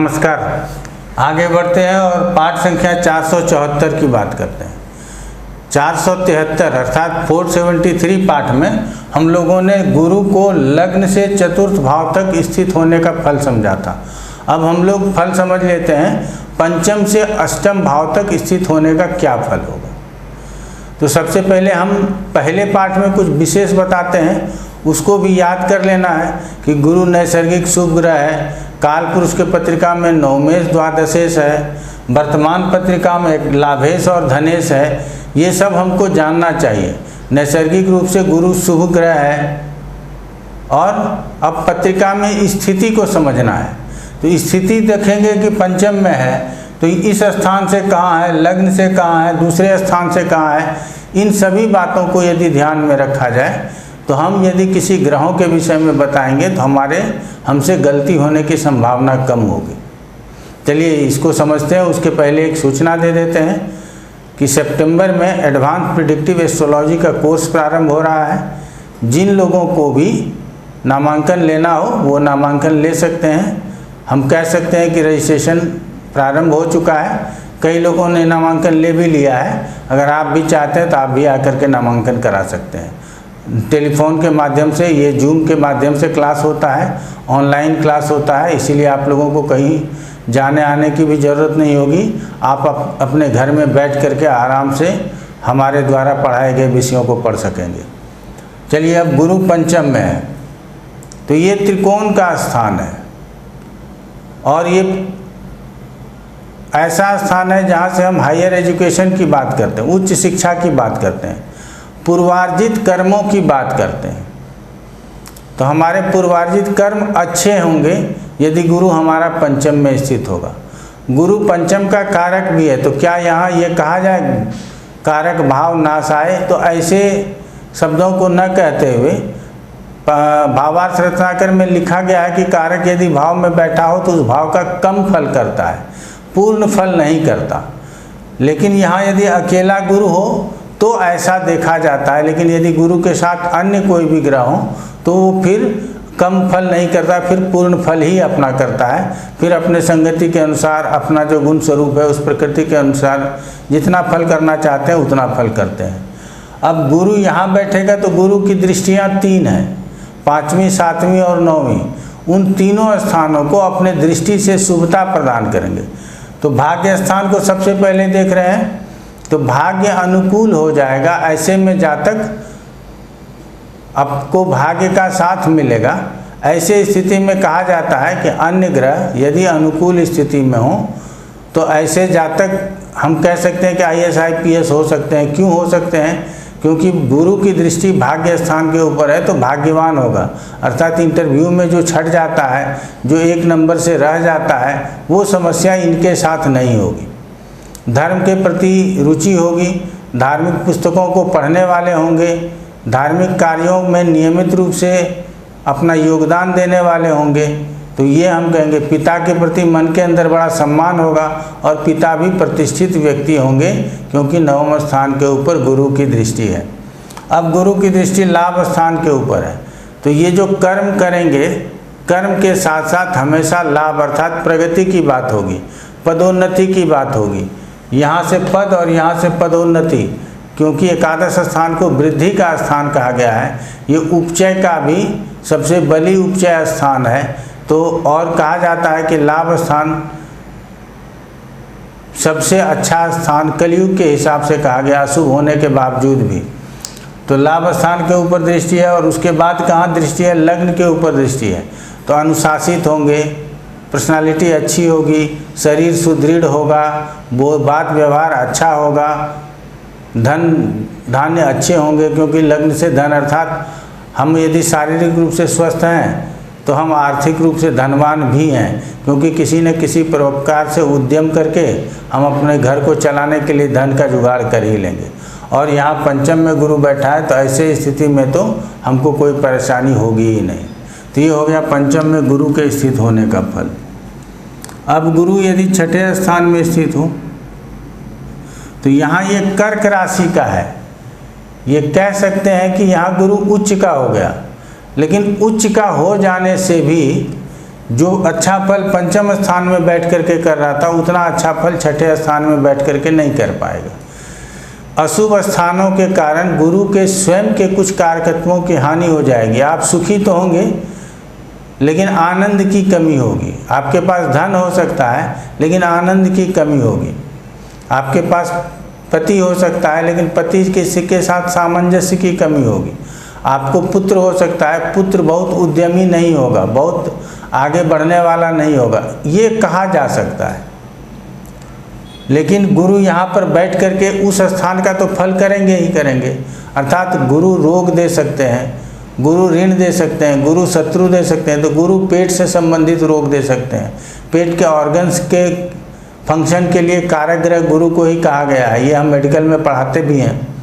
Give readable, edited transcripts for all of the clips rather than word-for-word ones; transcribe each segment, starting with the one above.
नमस्कार। आगे बढ़ते हैं और पाठ संख्या 474 की बात करते हैं। 473 अर्थात 473 पाठ में हम लोगों ने गुरु को लग्न से चतुर्थ भाव तक स्थित होने का फल समझा था। अब हम लोग फल समझ लेते हैं पंचम से अष्टम भाव तक स्थित होने का क्या फल होगा। तो सबसे पहले हम पहले पाठ में कुछ विशेष बताते हैं, उसको भी याद कर लेना है कि गुरु नैसर्गिक शुभ ग्रह है, काल पुरुष के पत्रिका में नवमेश द्वादशेश है, वर्तमान पत्रिका में एक लाभेश और धनेश है। ये सब हमको जानना चाहिए। नैसर्गिक रूप से गुरु शुभ ग्रह है और अब पत्रिका में स्थिति को समझना है। तो स्थिति देखेंगे कि पंचम में है, तो इस स्थान से कहाँ है, लग्न से कहाँ है, दूसरे स्थान से कहाँ है, इन सभी बातों को यदि ध्यान में रखा जाए तो हम यदि किसी ग्रहों के विषय में बताएंगे तो हमसे गलती होने की संभावना कम होगी। चलिए इसको समझते हैं। उसके पहले एक सूचना दे देते हैं कि सितंबर में एडवांस प्रिडिक्टिव एस्ट्रोलॉजी का कोर्स प्रारंभ हो रहा है। जिन लोगों को भी नामांकन लेना हो वो नामांकन ले सकते हैं। हम कह सकते हैं कि रजिस्ट्रेशन प्रारंभ हो चुका है, कई लोगों ने नामांकन ले भी लिया है। अगर आप भी चाहते हैं तो आप भी आकर के नामांकन करा सकते हैं। टेलीफोन के माध्यम से, ये जूम के माध्यम से क्लास होता है, ऑनलाइन क्लास होता है, इसीलिए आप लोगों को कहीं जाने आने की भी ज़रूरत नहीं होगी। आप अपने घर में बैठ करके आराम से हमारे द्वारा पढ़ाए गए विषयों को पढ़ सकेंगे। चलिए अब गुरु पंचम में है, तो ये त्रिकोण का स्थान है और ये ऐसा स्थान है जहाँ से हम हायर एजुकेशन की बात करते हैं, उच्च शिक्षा की बात करते हैं, पूर्वार्जित कर्मों की बात करते हैं। तो हमारे पूर्वार्जित कर्म अच्छे होंगे यदि गुरु हमारा पंचम में स्थित होगा। गुरु पंचम का कारक भी है, तो क्या यहाँ ये कहा जाए कारक भाव नाश आए, तो ऐसे शब्दों को न कहते हुए भावार्थ रत्नाकर में लिखा गया है कि कारक यदि भाव में बैठा हो तो उस भाव का कम फल करता है, पूर्ण फल नहीं करता। लेकिन यहाँ यदि अकेला गुरु हो तो ऐसा देखा जाता है, लेकिन यदि गुरु के साथ अन्य कोई भी ग्रह हो तो वो फिर कम फल नहीं करता, फिर पूर्ण फल ही अपना करता है। फिर अपने संगति के अनुसार, अपना जो गुण स्वरूप है उस प्रकृति के अनुसार जितना फल करना चाहते हैं उतना फल करते हैं। अब गुरु यहाँ बैठेगा तो गुरु की दृष्टियाँ 3 हैं, 5वीं, 7वीं और 9वीं। उन तीनों स्थानों को अपने दृष्टि से शुभता प्रदान करेंगे। तो भाग्य स्थान को सबसे पहले देख रहे हैं, तो भाग्य अनुकूल हो जाएगा। ऐसे में जातक आपको भाग्य का साथ मिलेगा। ऐसे स्थिति में कहा जाता है कि अन्य ग्रह यदि अनुकूल स्थिति में हो तो ऐसे जातक हम कह सकते हैं कि IAS IPS हो सकते हैं। क्यों हो सकते हैं? क्योंकि गुरु की दृष्टि भाग्य स्थान के ऊपर है तो भाग्यवान होगा। अर्थात इंटरव्यू में जो छट जाता है, जो 1 नंबर से रह जाता है, वो समस्या इनके साथ नहीं होगी। धर्म के प्रति रुचि होगी, धार्मिक पुस्तकों को पढ़ने वाले होंगे, धार्मिक कार्यों में नियमित रूप से अपना योगदान देने वाले होंगे। तो ये हम कहेंगे पिता के प्रति मन के अंदर बड़ा सम्मान होगा और पिता भी प्रतिष्ठित व्यक्ति होंगे, क्योंकि 9वें स्थान के ऊपर गुरु की दृष्टि है। अब गुरु की दृष्टि लाभ स्थान के ऊपर है, तो ये जो कर्म करेंगे, कर्म के साथ साथ हमेशा लाभ अर्थात प्रगति की बात होगी, पदोन्नति की बात होगी। यहाँ से पद और यहाँ से पदोन्नति, क्योंकि एकादश स्थान को वृद्धि का स्थान कहा गया है। ये उपचय का भी सबसे बली उपचय स्थान है। तो और कहा जाता है कि लाभ स्थान सबसे अच्छा स्थान कलयुग के हिसाब से कहा गया, अशुभ होने के बावजूद भी। तो लाभ स्थान के ऊपर दृष्टि है और उसके बाद कहाँ दृष्टि है? लग्न के ऊपर दृष्टि है। तो अनुशासित होंगे, पर्सनालिटी अच्छी होगी, शरीर सुदृढ़ होगा, वो बात व्यवहार अच्छा होगा, धन धान्य अच्छे होंगे, क्योंकि लग्न से धन अर्थात हम यदि शारीरिक रूप से स्वस्थ हैं तो हम आर्थिक रूप से धनवान भी हैं, क्योंकि किसी न किसी प्रकार से उद्यम करके हम अपने घर को चलाने के लिए धन का जुगाड़ कर ही लेंगे। और यहाँ पंचम में गुरु बैठा है तो ऐसे स्थिति में तो हमको कोई परेशानी होगी ही नहीं। तो ये हो गया पंचम में गुरु के स्थित होने का फल। अब गुरु यदि छठे स्थान में स्थित हो तो यहाँ ये कर्क राशि का है। ये कह सकते हैं कि यहाँ गुरु उच्च का हो गया, लेकिन उच्च का हो जाने से भी जो अच्छा फल पंचम स्थान में बैठ करके कर रहा था उतना अच्छा फल छठे स्थान में बैठ करके नहीं कर पाएगा। अशुभ स्थानों के कारण गुरु के स्वयं के कुछ कारकत्वों की हानि हो जाएगी। आप सुखी तो होंगे लेकिन आनंद की कमी होगी। आपके पास धन हो सकता है लेकिन आनंद की कमी होगी। आपके पास पति हो सकता है लेकिन पति के साथ सामंजस्य की कमी होगी। आपको पुत्र हो सकता है, पुत्र बहुत उद्यमी नहीं होगा, बहुत आगे बढ़ने वाला नहीं होगा, ये कहा जा सकता है। लेकिन गुरु यहाँ पर बैठ करके उस स्थान का तो फल करेंगे ही करेंगे। अर्थात गुरु रोग दे सकते हैं, गुरु ऋण दे सकते हैं, गुरु शत्रु दे सकते हैं। तो गुरु पेट से संबंधित रोग दे सकते हैं। पेट के ऑर्गन्स के फंक्शन के लिए कारक ग्रह गुरु को ही कहा गया है, ये हम मेडिकल में पढ़ाते भी हैं।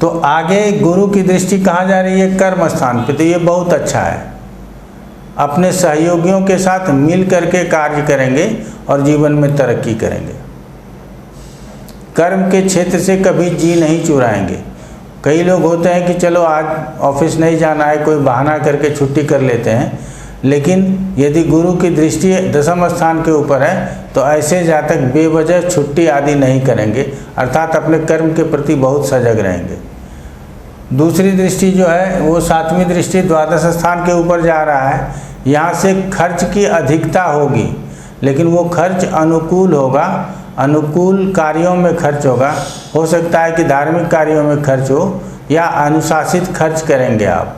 तो आगे गुरु की दृष्टि कहाँ जा रही है? कर्म स्थान पे। तो ये बहुत अच्छा है। अपने सहयोगियों के साथ मिल करके कार्य करेंगे और जीवन में तरक्की करेंगे। कर्म के क्षेत्र से कभी जी नहीं चुराएंगे। कई लोग होते हैं कि चलो आज ऑफिस नहीं जाना है, कोई बहाना करके छुट्टी कर लेते हैं। लेकिन यदि गुरु की दृष्टि दशम स्थान के ऊपर है तो ऐसे जातक बेवजह छुट्टी आदि नहीं करेंगे, अर्थात अपने कर्म के प्रति बहुत सजग रहेंगे। दूसरी दृष्टि जो है वो सातवीं दृष्टि द्वादश स्थान के ऊपर जा रहा है। यहाँ से खर्च की अधिकता होगी लेकिन वो खर्च अनुकूल होगा, अनुकूल कार्यों में खर्च होगा। हो सकता है कि धार्मिक कार्यों में खर्च हो या अनुशासित खर्च करेंगे आप।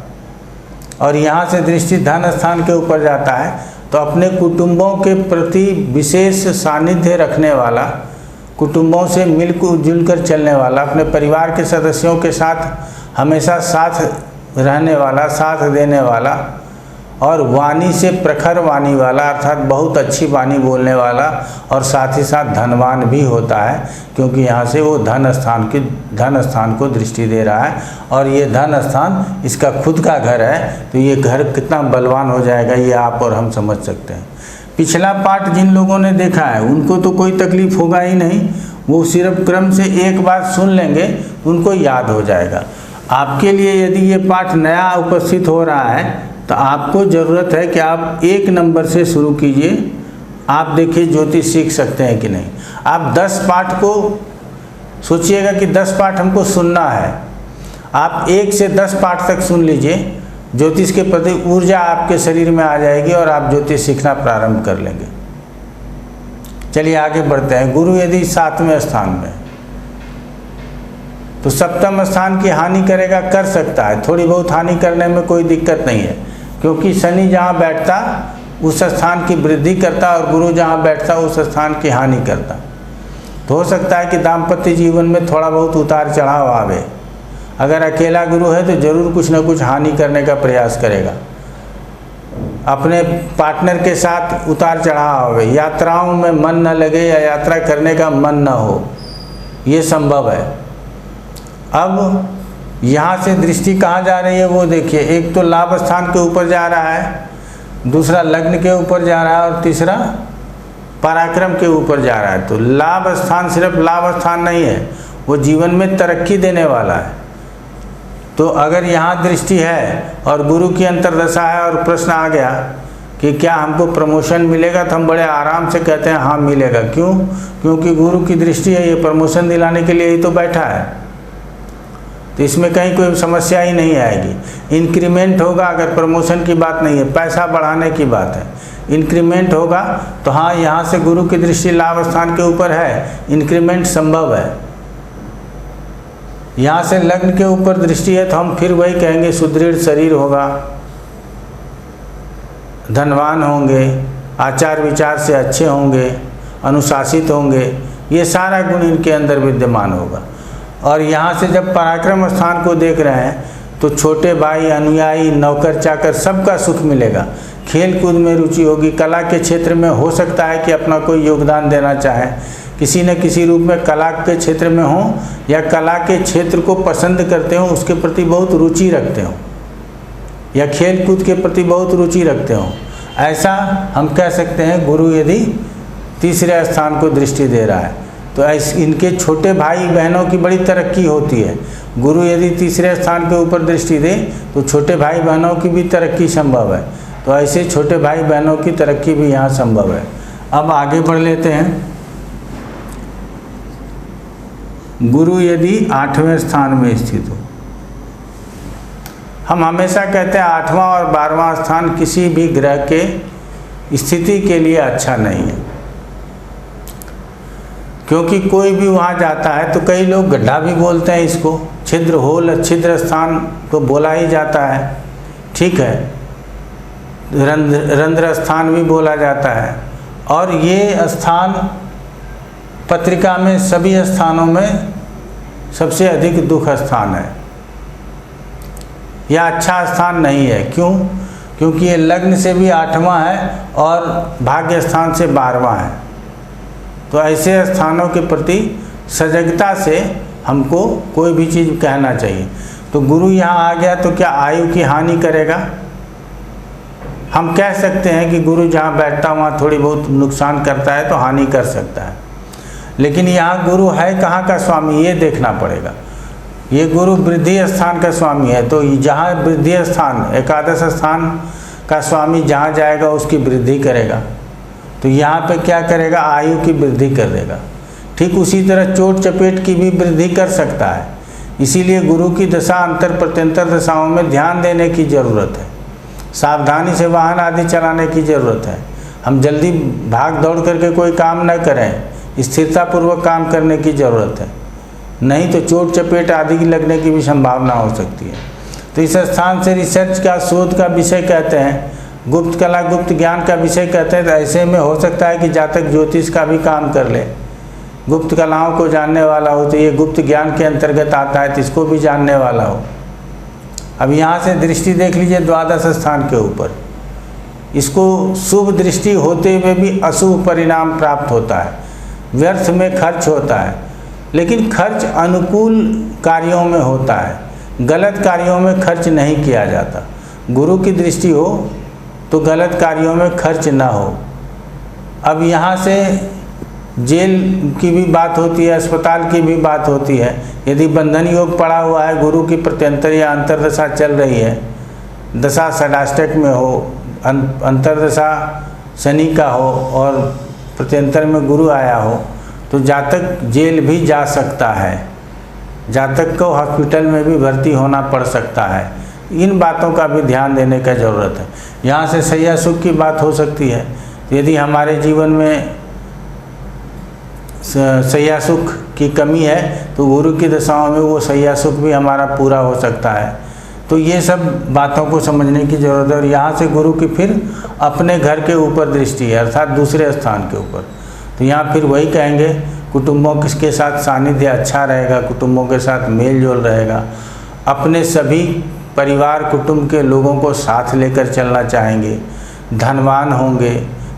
और यहाँ से दृष्टि धन स्थान के ऊपर जाता है तो अपने कुटुंबों के प्रति विशेष सानिध्य रखने वाला, कुटुंबों से मिलजुल कर चलने वाला, अपने परिवार के सदस्यों के साथ हमेशा साथ रहने वाला, साथ देने वाला और वाणी से प्रखर वाणी वाला, अर्थात बहुत अच्छी वाणी बोलने वाला और साथ ही साथ धनवान भी होता है, क्योंकि यहाँ से वो धन स्थान को दृष्टि दे रहा है। और ये धन स्थान इसका खुद का घर है तो ये घर कितना बलवान हो जाएगा ये आप और हम समझ सकते हैं। पिछला पाठ जिन लोगों ने देखा है उनको तो कोई तकलीफ होगा ही नहीं, वो सिर्फ क्रम से एक बार सुन लेंगे उनको याद हो जाएगा। आपके लिए यदि ये पाठ नया उपस्थित हो रहा है तो आपको ज़रूरत है कि आप 1 नंबर से शुरू कीजिए। आप देखिए ज्योतिष सीख सकते हैं कि नहीं। आप 10 पाठ को सोचिएगा कि 10 पाठ हमको सुनना है। आप 1 से 10 पाठ तक सुन लीजिए, ज्योतिष के प्रति ऊर्जा आपके शरीर में आ जाएगी और आप ज्योतिष सीखना प्रारंभ कर लेंगे। चलिए आगे बढ़ते हैं। गुरु यदि 7वें स्थान में तो सप्तम स्थान की हानि करेगा, कर सकता है, थोड़ी बहुत हानि करने में कोई दिक्कत नहीं है, क्योंकि शनि जहाँ बैठता उस स्थान की वृद्धि करता और गुरु जहाँ बैठता उस स्थान की हानि करता। तो हो सकता है कि दाम्पत्य जीवन में थोड़ा बहुत उतार चढ़ाव आवे। अगर अकेला गुरु है तो जरूर कुछ न कुछ हानि करने का प्रयास करेगा। अपने पार्टनर के साथ उतार चढ़ाव आवे, यात्राओं में मन न लगे या यात्रा करने का मन न हो, ये संभव है। अब यहाँ से दृष्टि कहाँ जा रही है वो देखिए। एक तो लाभ स्थान के ऊपर जा रहा है, दूसरा लग्न के ऊपर जा रहा है और तीसरा पराक्रम के ऊपर जा रहा है। तो लाभ स्थान सिर्फ लाभ स्थान नहीं है, वो जीवन में तरक्की देने वाला है। तो अगर यहाँ दृष्टि है और गुरु की अंतर्दशा है और प्रश्न आ गया कि क्या हमको प्रमोशन मिलेगा, तो हम बड़े आराम से कहते हैं हाँ मिलेगा। क्यों? क्योंकि गुरु की दृष्टि है, ये प्रमोशन दिलाने के लिए ही तो बैठा है। तो इसमें कहीं कोई समस्या ही नहीं आएगी। इंक्रीमेंट होगा, अगर प्रमोशन की बात नहीं है, पैसा बढ़ाने की बात है, इंक्रीमेंट होगा तो हाँ यहाँ से गुरु की दृष्टि लाभ स्थान के ऊपर है, इंक्रीमेंट संभव है। यहाँ से लग्न के ऊपर दृष्टि है तो हम फिर वही कहेंगे सुदृढ़ शरीर होगा, धनवान होंगे, आचार विचार से अच्छे होंगे, अनुशासित होंगे, ये सारा गुण इनके अंदर विद्यमान होगा। और यहाँ से जब पराक्रम स्थान को देख रहे हैं तो छोटे भाई, अनुयायी, नौकर चाकर सबका सुख मिलेगा। खेल कूद में रुचि होगी, कला के क्षेत्र में हो सकता है कि अपना कोई योगदान देना चाहे, किसी न किसी रूप में कला के क्षेत्र में हो या कला के क्षेत्र को पसंद करते हो, उसके प्रति बहुत रुचि रखते हो या खेल कूद के प्रति बहुत रुचि रखते हो, ऐसा हम कह सकते हैं। गुरु यदि तीसरे स्थान को दृष्टि दे रहा है तो इनके छोटे भाई बहनों की बड़ी तरक्की होती है। गुरु यदि तीसरे स्थान के ऊपर दृष्टि दे तो छोटे भाई बहनों की भी तरक्की संभव है। तो ऐसे छोटे भाई बहनों की तरक्की भी यहाँ संभव है। अब आगे बढ़ लेते हैं। गुरु यदि 8वें स्थान में स्थित हो, हम हमेशा कहते हैं 8वां और 12वां स्थान किसी भी ग्रह के स्थिति के लिए अच्छा नहीं है, क्योंकि कोई भी वहाँ जाता है तो कई लोग गड्ढा भी बोलते हैं इसको, छिद्र होल छिद्र स्थान तो बोला ही जाता है, ठीक है, रंध्र स्थान भी बोला जाता है। और ये स्थान पत्रिका में सभी स्थानों में सबसे अधिक दुख स्थान है, यह अच्छा स्थान नहीं है। क्यों? क्योंकि ये लग्न से भी 8वां है और भाग्य स्थान से 12वां है। तो ऐसे स्थानों के प्रति सजगता से हमको कोई भी चीज़ कहना चाहिए। तो गुरु यहाँ आ गया तो क्या आयु की हानि करेगा? हम कह सकते हैं कि गुरु जहाँ बैठता वहाँ थोड़ी बहुत नुकसान करता है तो हानि कर सकता है, लेकिन यहाँ गुरु है कहाँ का स्वामी ये देखना पड़ेगा। ये गुरु वृद्धि स्थान का स्वामी है, तो जहाँ वृद्धि स्थान एकादश स्थान का स्वामी जहाँ जाएगा उसकी वृद्धि करेगा, तो यहाँ पे क्या करेगा? आयु की वृद्धि कर देगा। ठीक उसी तरह चोट चपेट की भी वृद्धि कर सकता है। इसीलिए गुरु की दशा अंतर प्रत्यंतर दशाओं में ध्यान देने की ज़रूरत है, सावधानी से वाहन आदि चलाने की ज़रूरत है। हम जल्दी भाग दौड़ करके कोई काम न करें, स्थिरतापूर्वक काम करने की ज़रूरत है, नहीं तो चोट चपेट आदि की लगने की भी संभावना हो सकती है। तो इस स्थान से रिसर्च का शोध का विषय कहते हैं, गुप्त कला गुप्त ज्ञान का विषय कहते हैं। तो ऐसे में हो सकता है कि जातक ज्योतिष का भी काम कर ले, गुप्त कलाओं को जानने वाला हो, तो ये गुप्त ज्ञान के अंतर्गत आता है, तो इसको भी जानने वाला हो। अब यहाँ से दृष्टि देख लीजिए द्वादश स्थान के ऊपर, इसको शुभ दृष्टि होते हुए भी अशुभ परिणाम प्राप्त होता है, व्यर्थ में खर्च होता है, लेकिन खर्च अनुकूल कार्यों में होता है, गलत कार्यों में खर्च नहीं किया जाता। गुरु की दृष्टि हो तो गलत कार्यों में खर्च ना हो। अब यहाँ से जेल की भी बात होती है, अस्पताल की भी बात होती है। यदि बंधन योग पड़ा हुआ है, गुरु की प्रत्यंतर या अंतर्दशा चल रही है, दशा षडाष्टक में हो, अंतर्दशा शनि का हो और प्रत्यंतर में गुरु आया हो, तो जातक जेल भी जा सकता है, जातक को हॉस्पिटल में भी भर्ती होना पड़ सकता है। इन बातों का भी ध्यान देने का ज़रूरत है। यहाँ से सैया सुख की बात हो सकती है। यदि हमारे जीवन में सैया सुख की कमी है तो गुरु की दशाओं में वो सैया सुख भी हमारा पूरा हो सकता है। तो ये सब बातों को समझने की ज़रूरत है। और यहाँ से गुरु की फिर अपने घर के ऊपर दृष्टि है, अर्थात दूसरे स्थान के ऊपर। तो यहाँ फिर वही कहेंगे, कुटुंबों के साथ सानिध्य अच्छा रहेगा, कुटुंबों के साथ मेल जोल रहेगा, अपने सभी परिवार कुटुंब के लोगों को साथ लेकर चलना चाहेंगे, धनवान होंगे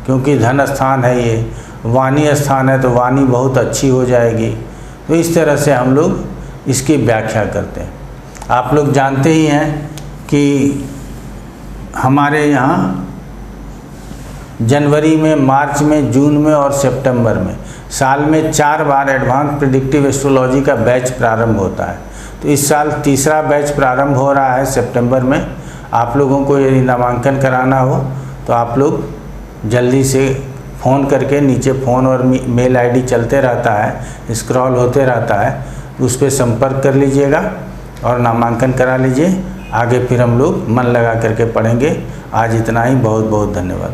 क्योंकि धन स्थान है ये, वाणी स्थान है तो वाणी बहुत अच्छी हो जाएगी। तो इस तरह से हम लोग इसकी व्याख्या करते हैं। आप लोग जानते ही हैं कि हमारे यहाँ जनवरी में, मार्च में, जून में और सितंबर में साल में 4 बार एडवांस प्रेडिक्टिव एस्ट्रोलॉजी का बैच प्रारंभ होता है। तो इस साल तीसरा बैच प्रारंभ हो रहा है सितंबर में। आप लोगों को यदि नामांकन कराना हो तो आप लोग जल्दी से फ़ोन करके, नीचे फ़ोन और मेल आईडी चलते रहता है, स्क्रॉल होते रहता है, उस पर संपर्क कर लीजिएगा और नामांकन करा लीजिए। आगे फिर हम लोग मन लगा करके पढ़ेंगे। आज इतना ही, बहुत बहुत धन्यवाद।